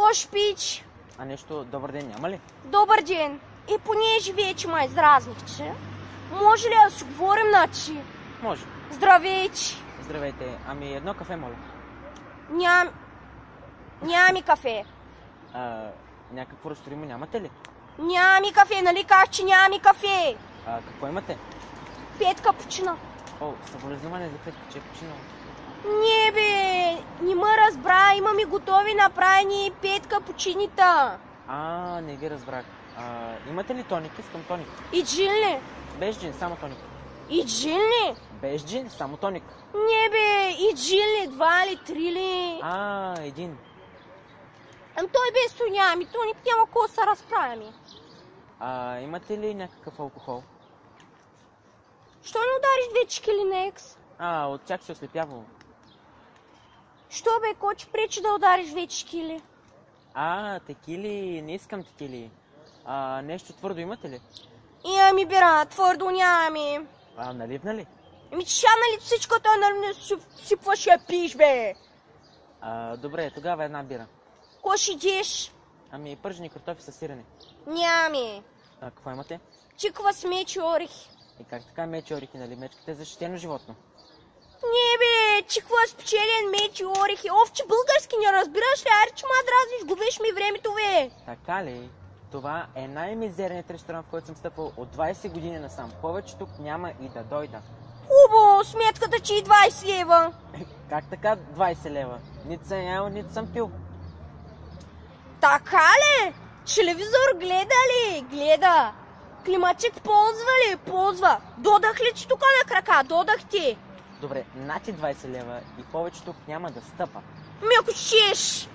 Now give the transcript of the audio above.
Какво ще пич? А нещо добър ден няма ли? Добър ден. И понеже вече ме издразних, може ли да си говорим на ти? Може. Здравейте. Здравейте. Ами едно кафе, моля. Няма кафе. Някакво ресторимо нямате ли? Няма кафе, нали казах, че няма кафе? Какво имате? 5 капучино. О, съболезнование за 5 капучино. Не бе, не ме разбра, имаме готови направени 5 капучинита. Не ви разбрах. Имате ли тоник? Искам тоник. И джин ли? Без джин, само тоник. И джин ли? Без джин, само тоник. Не бе, и джин ли? 2 ли, 3 ли? Един. Той без то няма, тоник няма какво се разправяме. Имате ли някакъв алкохол? Що не удариш 2 чекили на екс? От тях се ослепявало. Що бе, ко ти пречи да удариш 2 чекили? Текили, не искам текили. Нещо твърдо имате ли? Имаме бира, твърдо нямаме. Наливна ли? Ша нали всичкото нали сипваш я пиш, бе. Добре, тогава една бира. Ко ще идеш? Пържени картофи с сирене. Нямаме. Какво имате? Чиква с мечи орехи. И как така мечи орехи, нали? Мечката е защитено животно. Не бе, чиква с печелен мечи орехи. Овче български не разбираш ли? Аре, че ма дразниш, губиш ми времето, бе. Така ли? Това е най-мизерният ресторант, в който съм стъпвал от 20 години насам. Повече тук няма и да дойда. Хубаво, сметката че и 20 лева. Как така 20 лева? Нито съм ял, нито съм пил. Така ли? Телевизор гледа ли? Гледа. Климатик ползва ли? Ползва. Додах ли ти тук на крака? Додах ти. Добре, нати 20 лева и повече тук няма да стъпа. Ако щеш.